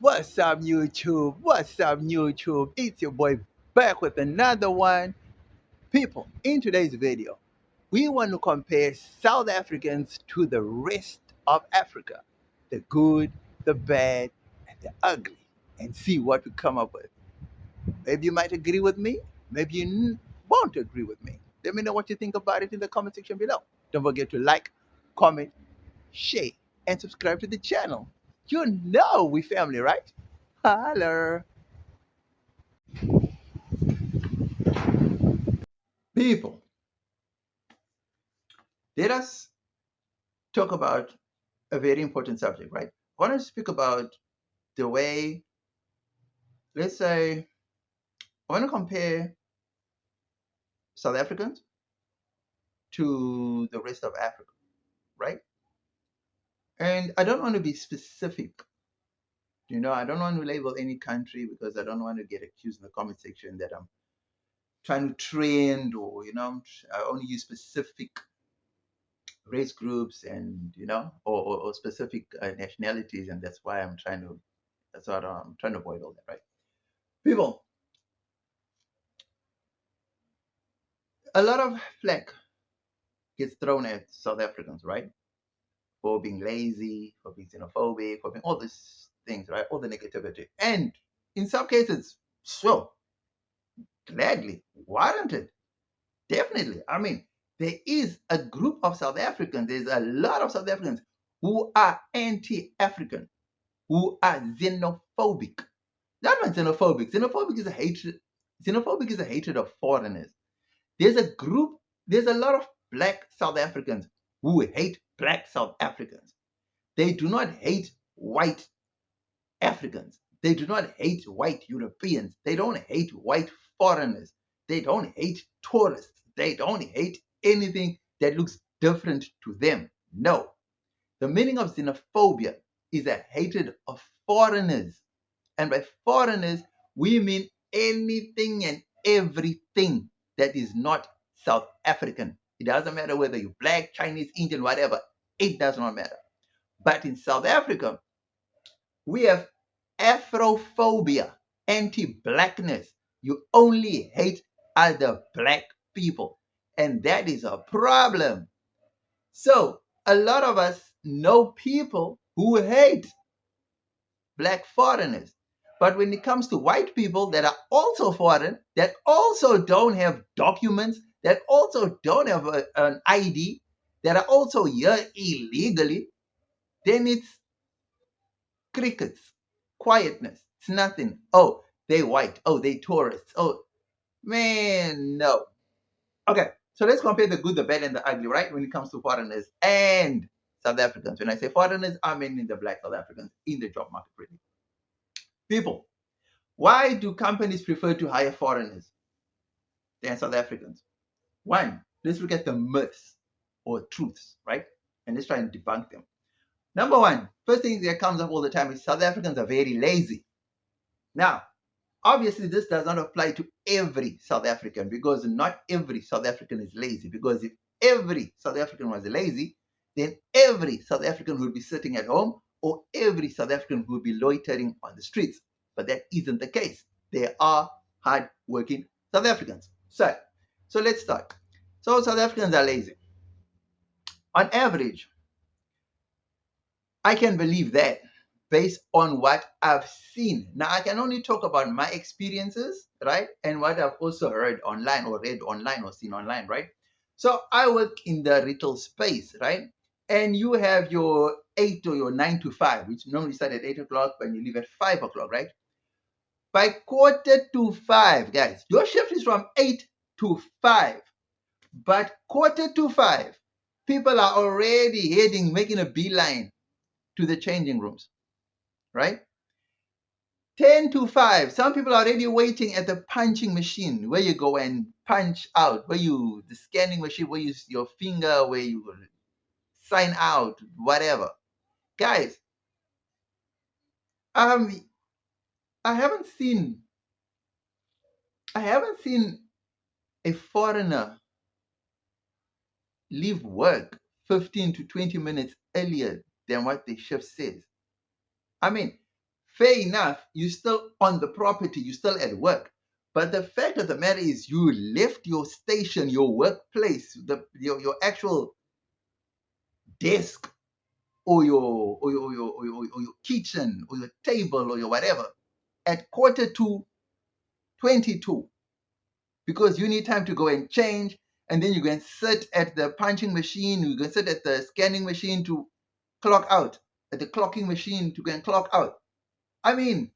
What's up, YouTube? What's up, YouTube? It's your boy back with another one. People, in today's video, we want to compare South Africans to the rest of Africa, the good, the bad, and the ugly, and see what we come up with. Maybe you might agree with me, maybe you won't agree with me. Let me know what you think about it in the comment section below. Don't forget to like, comment, share, and subscribe to the channel. You know we family, right? Holler. People, let us talk about a very important subject, right? I want to speak about the way, let's say, I want to compare South Africans to the rest of Africa, right? And I don't want to be specific. I don't want to label any country because I don't want to get accused in the comment section that I'm trying to trend or, I only use specific race groups and, or specific nationalities. And that's what I'm trying to avoid all that, right? People, a lot of flack gets thrown at South Africans, right? For being lazy, for being xenophobic, for being all these things, right? All the negativity. And in some cases, so gladly warranted. Definitely. I mean, there is a group of South Africans, there's a lot of South Africans who are anti-African, who are xenophobic. Not xenophobic. Xenophobic is a hatred of foreigners. There's a group, there's a lot of black South Africans who hate black South Africans. They do not hate white Africans. They do not hate white Europeans. They don't hate white foreigners. They don't hate tourists. They don't hate anything that looks different to them. No. The meaning of xenophobia is a hatred of foreigners. And by foreigners, we mean anything and everything that is not South African. It doesn't matter whether you're black, Chinese, Indian, whatever. It does not matter. But in South Africa, we have Afrophobia, anti-blackness. You only hate other black people. And that is a problem. So a lot of us know people who hate black foreigners. But when it comes to white people that are also foreign, that also don't have documents, that also don't have an ID, that are also here illegally, then it's crickets, quietness. It's nothing. Oh, they white. Oh, they tourists. Oh, man, no. Okay, so let's compare the good, the bad, and the ugly, right? When it comes to foreigners and South Africans. When I say foreigners, I mean the black South Africans in the job market, really. People, why do companies prefer to hire foreigners than South Africans? One, let's look at the myths or truths, right? And let's try and debunk them. Number one, first thing that comes up all the time is South Africans are very lazy. Now, obviously, this does not apply to every South African because not every South African is lazy. Because if every South African was lazy, then every South African would be sitting at home or every South African would be loitering on the streets. But that isn't the case. There are hard-working South Africans. So let's start. So South Africans are lazy. On average, I can believe that based on what I've seen. Now, I can only talk about my experiences, right? And what I've also heard online or read online or seen online, right? So I work in the retail space, right? And you have your 8 or your 9 to 5, which normally start at 8 o'clock and you leave at 5 o'clock, right? By quarter to 5, guys, your shift is from 8 to 5. But quarter to 5, people are already heading, making a beeline to the changing rooms, right? 10 to 5, some people are already waiting at the punching machine where you go and punch out, the scanning machine, where you use your finger, where you sign out, whatever. Guys, um, I haven't seen, I haven't seen a foreigner leave work 15 to 20 minutes earlier than what the shift says. I mean, fair enough, you're still on the property, you're still at work. But the fact of the matter is, you left your station, your workplace, your actual desk, or your kitchen, or your table, or your whatever, at 22:45, because you need time to go and change, and then you go and sit at the punching machine, you go and sit at the scanning machine to clock out, at the clocking machine to go and clock out. I mean,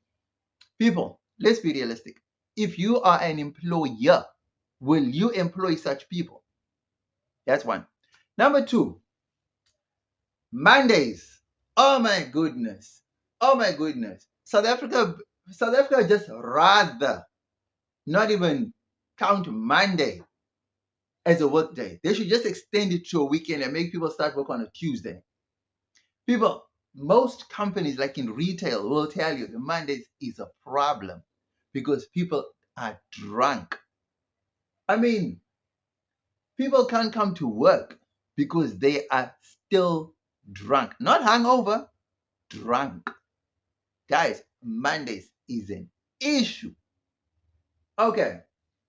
people, let's be realistic. If you are an employer, will you employ such people? That's one. Number two, Mondays. Oh my goodness. Oh my goodness. South Africa just rather not even count Monday as a work day. They should just extend it to a weekend and make people start work on a Tuesday. People, most companies like in retail will tell you the Mondays is a problem because people are drunk. I mean, people can't come to work because they are still drunk. Not hungover, drunk. Guys, Mondays is an issue. Okay,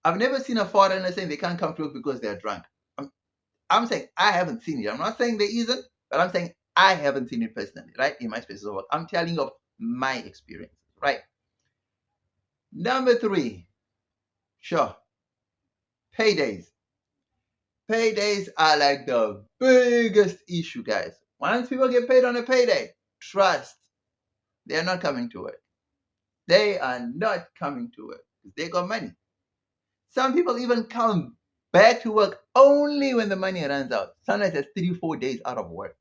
I've never seen a foreigner saying they can't come to work because they're drunk. I'm saying I haven't seen it. I'm not saying there isn't, but I'm saying I haven't seen it personally, right? In my spaces of work. I'm telling you of my experience, right? Number three, sure, paydays. Paydays are like the biggest issue, guys. Once people get paid on a payday, trust, they're not coming to work. They are not coming to work because they got money. Some people even come back to work only when the money runs out. Sometimes it's 3-4 days out of work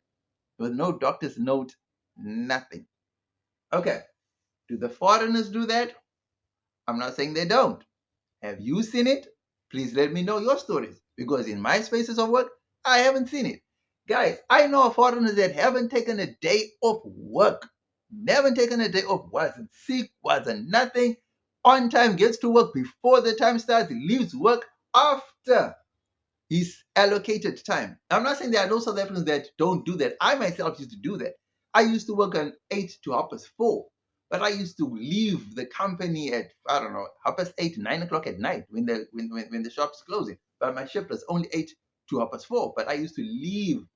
with no doctor's note, nothing. Okay, do the foreigners do that? I'm not saying they don't. Have you seen it? Please let me know your stories, because in my spaces of work, I haven't seen it. Guys, I know of foreigners that haven't taken a day off work. Never taken a day off, wasn't sick, wasn't nothing. On time, gets to work before the time starts, leaves work after his allocated time. I'm not saying there are no South Africans that don't do that. I myself used to do that. I used to work on 8 to 4:30, but I used to leave the company at, I don't know, 8:30, 9 o'clock at night when the shop's closing. But my shift was only 8 to 4:30, but I used to leave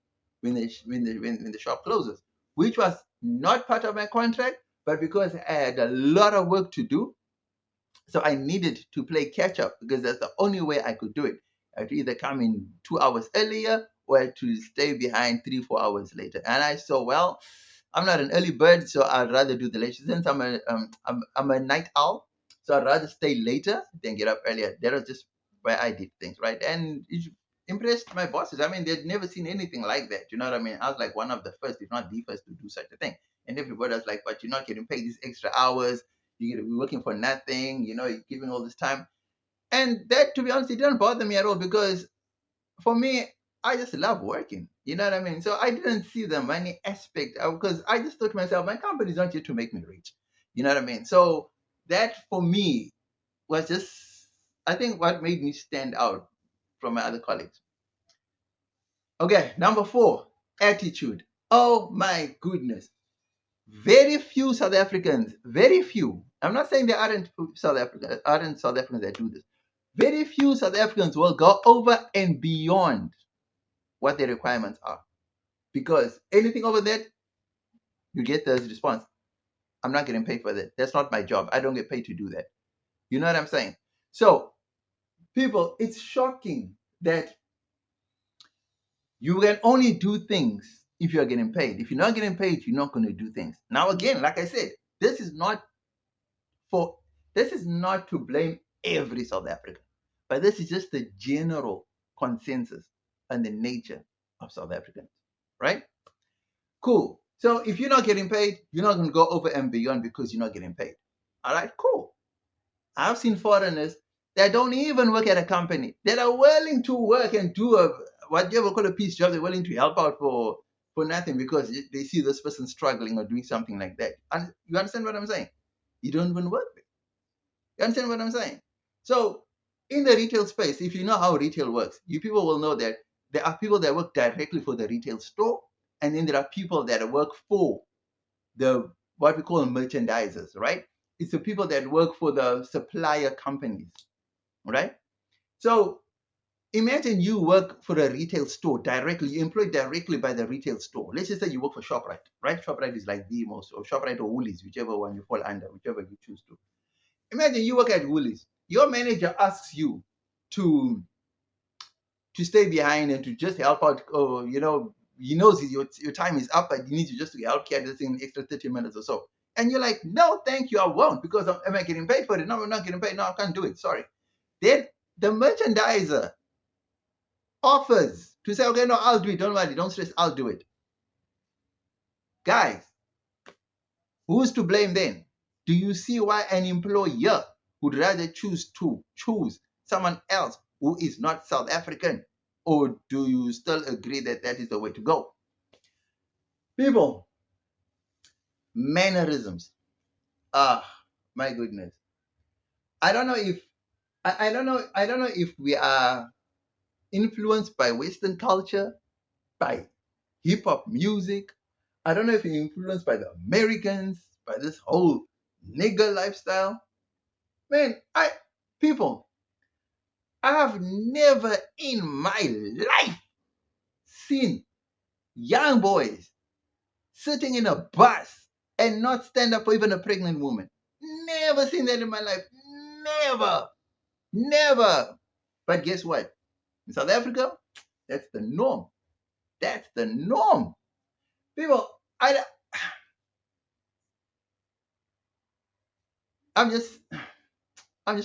when the shop closes, which was not part of my contract, but because I had a lot of work to do, so I needed to play catch up because that's the only way I could do it. I had to either come in 2 hours earlier or I had to stay behind 3-4 hours later. And I saw, well, I'm not an early bird, so I'd rather do the later. Since I'm a night owl, so I'd rather stay later than get up earlier. That was just where I did things, right? And it impressed my bosses. I mean, they'd never seen anything like that. You know what I mean? I was like one of the first, if not the first, to do such a thing. And everybody was like, but you're not getting paid these extra hours. You're going to be working for nothing. You're giving all this time. And that, to be honest, it didn't bother me at all because for me, I just love working. You know what I mean? So I didn't see the money aspect because I just thought to myself, my company's not here to make me rich. You know what I mean? So that for me was just, I think, what made me stand out from my other colleagues. Okay, number 4, attitude. Oh my goodness. Very few South Africans, very few. I'm not saying there aren't South Africans that do this. Very few South Africans will go over and beyond what their requirements are. Because anything over that, you get the response, I'm not getting paid for that. That's not my job. I don't get paid to do that. You know what I'm saying? So, people, it's shocking that you can only do things if you're getting paid. If you're not getting paid, you're not going to do things. Now, again, like I said, this is not to blame every South African, but this is just the general consensus and the nature of South Africans, right? Cool. So if you're not getting paid, you're not going to go over and beyond because you're not getting paid. All right, cool. I've seen foreigners that don't even work at a company that are willing to work and do what you ever call a piece job. They're willing to help out for nothing because they see this person struggling or doing something like that. And you understand what I'm saying? You don't even work there. You understand what I'm saying? So in the retail space, if you know how retail works, you people will know that there are people that work directly for the retail store, and then there are people that work for the what we call merchandisers, right? It's the people that work for the supplier companies, right? So imagine you work for a retail store directly, you're employed directly by the retail store. Let's just say you work for ShopRite, right? ShopRite is like the most, or ShopRite or Woolies, whichever one you fall under, whichever you choose to. Imagine you work at Woolies. Your manager asks you to stay behind and to just help out. Or he knows your time is up, but he needs you just to help carry this thing an extra 30 minutes or so. And you're like, no, thank you, I won't, because am I getting paid for it? No, I'm not getting paid. No, I can't do it. Sorry. Then the merchandiser offers to say, okay, no, I'll do it. Don't worry, don't stress, I'll do it. Guys, who's to blame then? Do you see why an employer would rather choose someone else who is not South African? Or do you still agree that that is the way to go? People, mannerisms. Ah, my goodness. I don't know if we are influenced by Western culture, by hip hop music. I don't know if you're influenced by the Americans, by this whole nigger lifestyle. Man, people, I have never in my life seen young boys sitting in a bus and not stand up for even a pregnant woman. Never seen that in my life. Never. Never. But guess what? In South Africa, that's the norm. That's the norm. People, I'm just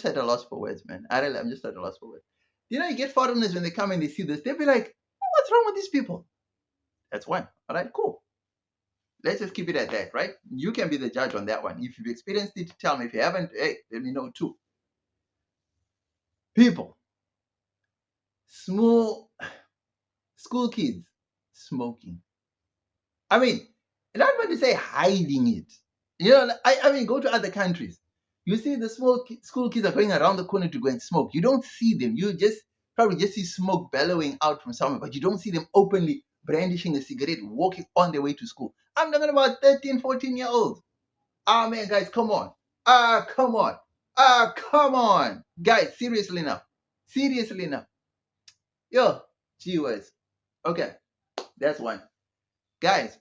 at a loss for words, man. I'm just at a loss for words. You get foreigners when they come and they see this, they'll be like, what's wrong with these people? That's one. All right, cool. Let's just keep it at that, right? You can be the judge on that one. If you've experienced it, tell me. If you haven't, hey, let me know too. People, small school kids smoking. I mean, not going to say hiding it. I mean, go to other countries. You see the school kids are going around the corner to go and smoke. You don't see them. You probably just see smoke bellowing out from somewhere, but you don't see them openly brandishing a cigarette, walking on their way to school. I'm talking about 13, 14-year-olds. Ah, man, guys, come on. Come on. Come on. Guys, seriously now. Seriously now. Yo, gee whiz. Okay, that's one. Guys,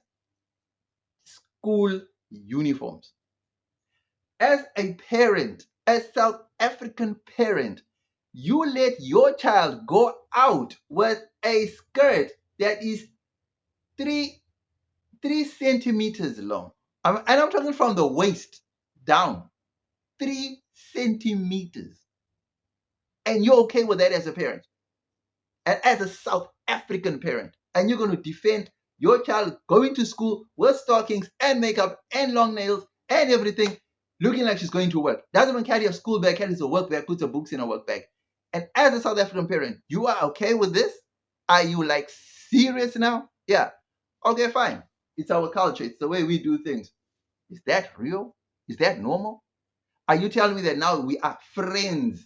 school uniforms. As a parent, a South African parent, you let your child go out with a skirt that is 3 centimeters long. And I'm talking from the waist down. 3 centimeters. And you're okay with that as a parent. And as a South African parent. And you're going to defend your child going to school with stockings and makeup and long nails and everything, looking like she's going to work. Doesn't even carry a school bag, carries a work bag, puts her books in a work bag. And as a South African parent, you are okay with this? Are you like serious now? Yeah. Okay, fine. It's our culture. It's the way we do things. Is that real? Is that normal? Are you telling me that now we are friends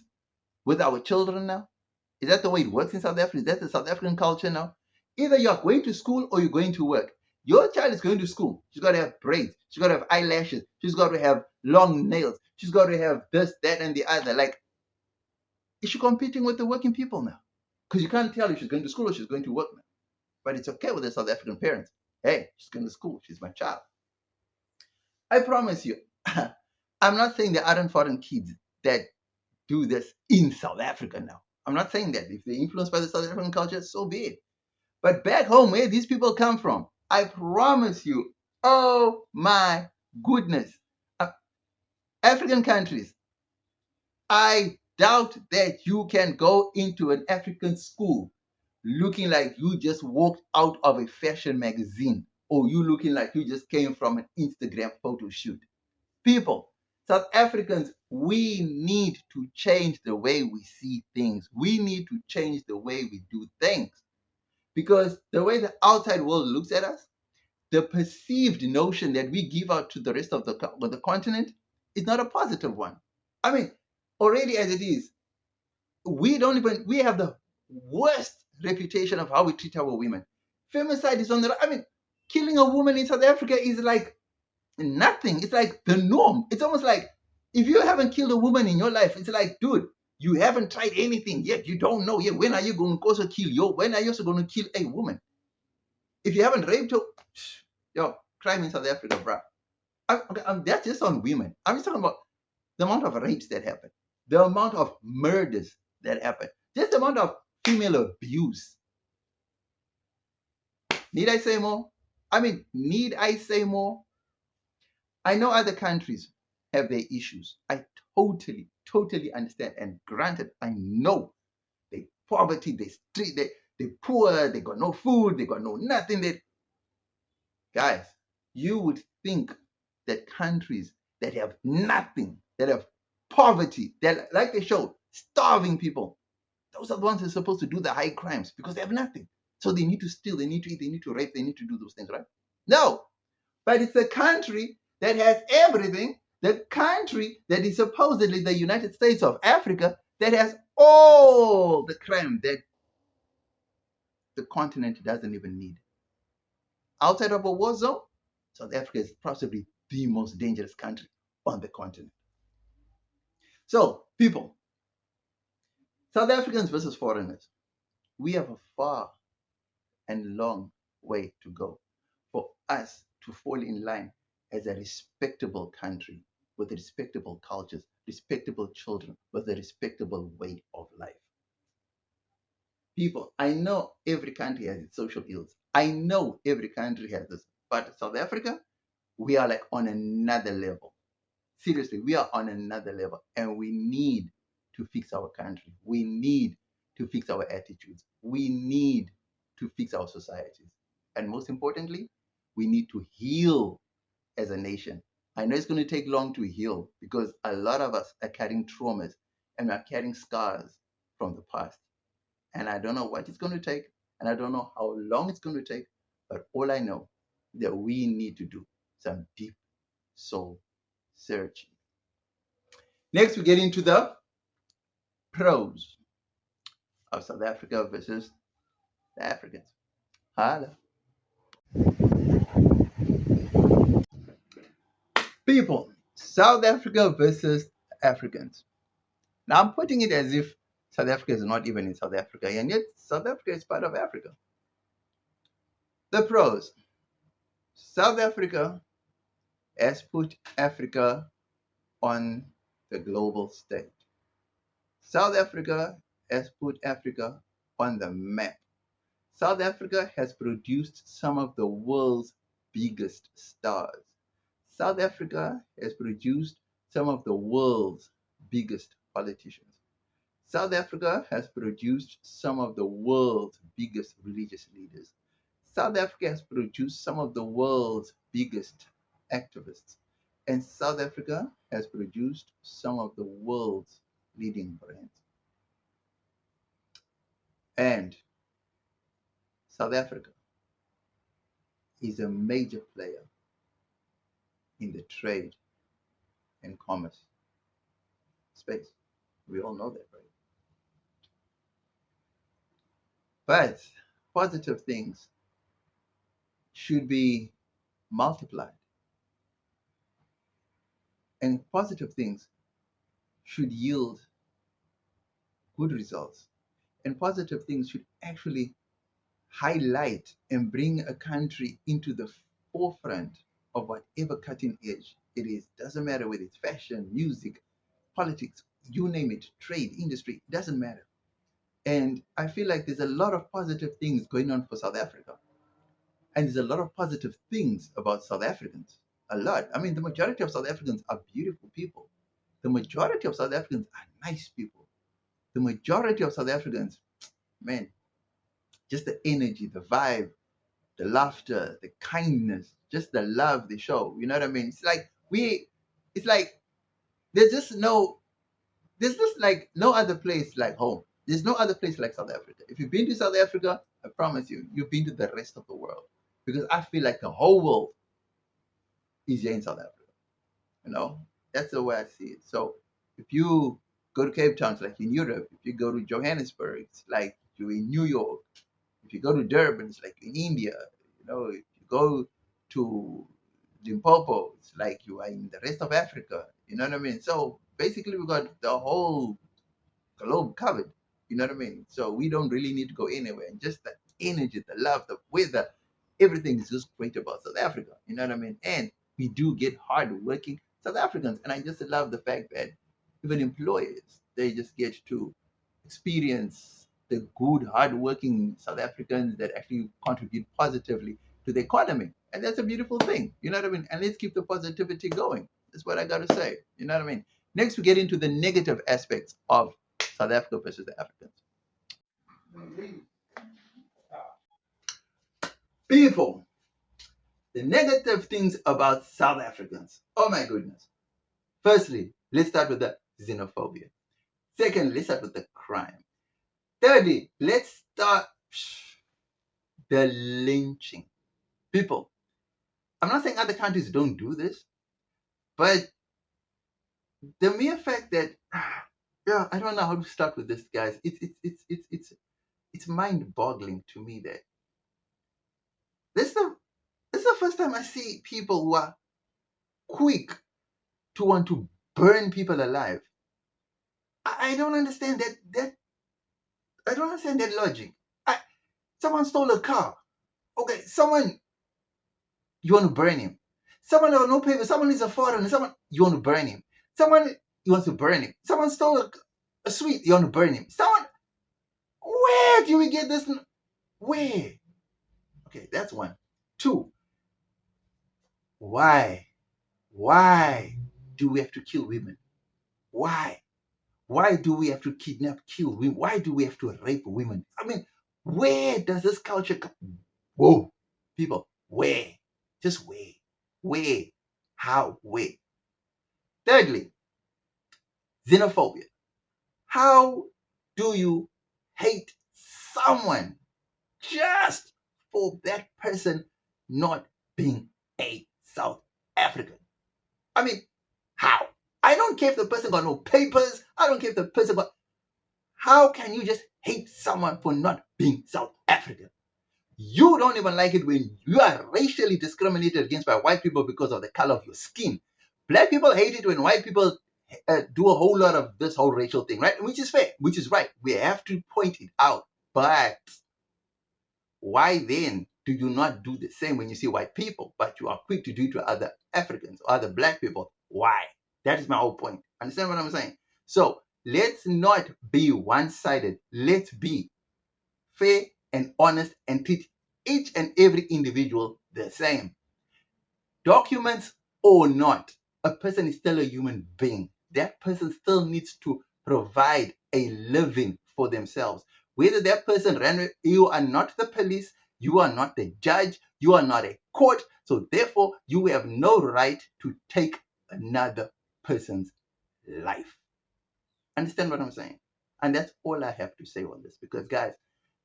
with our children now? Is that the way it works in South Africa? Is that the South African culture now? Either you're going to school or you're going to work. Your child is going to school. She's got to have braids. She's got to have eyelashes. She's got to have long nails. She's got to have this, that, and the other. Like, is she competing with the working people now? Because you can't tell if she's going to school or she's going to work now. But it's okay with the South African parents. Hey, she's going to school. She's my child. I promise you, I'm not saying there aren't foreign kids that do this in South Africa now. I'm not saying that. If they're influenced by the South African culture, so be it. But back home, where these people come from, I promise you, oh my goodness, African countries, I doubt that you can go into an African school looking like you just walked out of a fashion magazine, or you looking like you just came from an Instagram photo shoot. People, South Africans, we need to change the way we see things. We need to change the way we do things. Because the way the outside world looks at us, the perceived notion that we give out to the rest of the continent is not a positive one. I mean, already as it is, we have the worst reputation of how we treat our women. Femicide is on the, killing a woman in South Africa is like, nothing. It's like the norm. It's almost like if you haven't killed a woman in your life, it's like, dude, you haven't tried anything yet. You don't know yet. When are you going to also kill when are you also going to kill a woman? If you haven't raped her, yo, crime in South Africa, bro. That's just on women. I'm just talking about the amount of rapes that happen, the amount of murders that happen, just the amount of female abuse. Need I say more? I mean, need I say more? I know other countries have their issues. I totally understand. And granted, I know they poverty, they street, they poor, they got no food, they got no nothing. Guys, you would think that countries that have nothing, that have poverty, that like they show, starving people, those are the ones that are supposed to do the high crimes because they have nothing. So they need to steal, they need to eat, they need to rape, they need to do those things, right? No, but it's a country that has everything, the country that is supposedly the United States of Africa, that has all the crime that the continent doesn't even need. Outside of a war zone, South Africa is possibly the most dangerous country on the continent. So, people, South Africans versus foreigners, we have a far and long way to go for us to fall in line as a respectable country with respectable cultures, respectable children, with a respectable way of life. People, I know every country has its social ills. I know every country has this. But South Africa, we are like on another level. Seriously, we are on another level. And we need to fix our country. We need to fix our attitudes. We need to fix our societies. And most importantly, we need to heal as a nation. I know it's going to take long to heal because a lot of us are carrying traumas and are carrying scars from the past. And I don't know what it's going to take, and I don't know how long it's going to take, but all I know that we need to do some deep soul searching. Next, we get into the pros of South Africa versus the Africans. Holla. People, South Africa versus Africans. Now, I'm putting it as if South Africa is not even in South Africa, and yet South Africa is part of Africa. The pros. South Africa has put Africa on the global stage. South Africa has put Africa on the map. South Africa has produced some of the world's biggest stars. South Africa has produced some of the world's biggest politicians. South Africa has produced some of the world's biggest religious leaders. South Africa has produced some of the world's biggest activists. And South Africa has produced some of the world's leading brands. And South Africa is a major player in the trade and commerce space. We all know that, right? But positive things should be multiplied, and positive things should yield good results, and positive things should actually highlight and bring a country into the forefront of whatever cutting edge it is. Doesn't matter whether it's fashion, music, politics, you name it, trade, industry, it doesn't matter. And I feel like there's a lot of positive things going on for South Africa. And there's a lot of positive things about South Africans. A lot. I mean, the majority of South Africans are beautiful people. The majority of South Africans are nice people. The majority of South Africans, man, just the energy, the vibe, the laughter, the kindness, just the love they show. You know what I mean? It's like there's just no, there's just like no other place like home. There's no other place like South Africa. If you've been to South Africa, I promise you, you've been to the rest of the world. Because I feel like the whole world is here in South Africa. You know, that's the way I see it. So if you go to Cape Town, it's like in Europe. If you go to Johannesburg, it's like you're in New York. If you go to Durban, it's like in India. You know, if you go to Limpopo, it's like you are in the rest of Africa. You know what I mean? So basically, we got the whole globe covered. You know what I mean? So we don't really need to go anywhere. And just the energy, the love, the weather, everything is just great about South Africa. You know what I mean? And we do get hard-working South Africans. And I just love the fact that even employers, they just get to experience the good, hard-working South Africans that actually contribute positively to the economy. And that's a beautiful thing. You know what I mean? And let's keep the positivity going. That's what I got to say. You know what I mean? Next, we get into the negative aspects of South Africa versus the Africans. People, the negative things about South Africans. Oh my goodness. Firstly, let's start with the xenophobia. Second, let's start with the crime. Thirdly, let's start the lynching. People, I'm not saying other countries don't do this, but the mere fact that yeah, I don't know how to start with this, guys. It's mind-boggling to me that this is the first time I see people who are quick to want to burn people alive. I don't understand that I don't understand that logic. Someone stole a car. Okay, someone, you want to burn him. Someone with no paper, someone is a foreigner, someone, you want to burn him. Someone, you want to burn him. Someone stole a sweet, you want to burn him. Someone, where do we get this? Where? Okay, that's one. Two, why? Why do we have to kill women? Why? Why do we have to kidnap, kill women? Why do we have to rape women? I mean, where does this culture come? Whoa, people, where? Just where? Where? How? Where? Thirdly, xenophobia. How do you hate someone just for that person not being a South African? I mean, how? I don't care if the person got no papers. I don't care if the person got... How can you just hate someone for not being South African? You don't even like it when you are racially discriminated against by white people because of the color of your skin. Black people hate it when white people do a whole lot of this whole racial thing, right? Which is fair, which is right. We have to point it out. But why then do you not do the same when you see white people, but you are quick to do it to other Africans or other black people? Why? That is my whole point. Understand what I'm saying? So let's not be one-sided. Let's be fair and honest and treat each and every individual the same. Documents or not, a person is still a human being. That person still needs to provide a living for themselves. Whether that person ran, you are not the police, you are not the judge, you are not a court, so therefore you have no right to take another person's life. Understand what I'm saying? And that's all I have to say on this, because guys,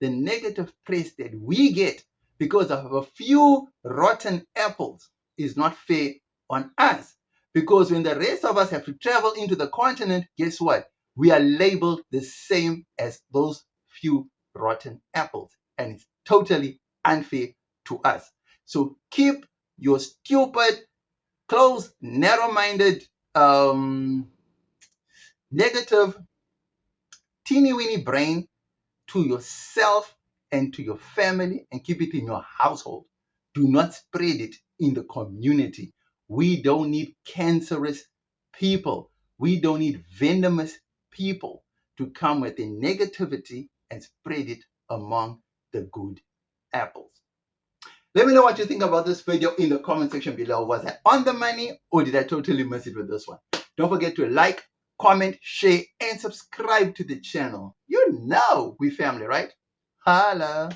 the negative press that we get because of a few rotten apples is not fair on us. Because when the rest of us have to travel into the continent, guess what? We are labeled the same as those few rotten apples. And it's totally unfair to us. So keep your stupid, closed, narrow-minded, negative, teeny-weeny brain to yourself and to your family, and keep it in your household. Do not spread it in the community. We don't need cancerous people. We don't need venomous people to come with the negativity and spread it among the good apples. Let me know what you think about this video in the comment section below. Was I on the money or did I totally miss it with this one? Don't forget to like, comment, share, and subscribe to the channel. You know we family, right? Holla!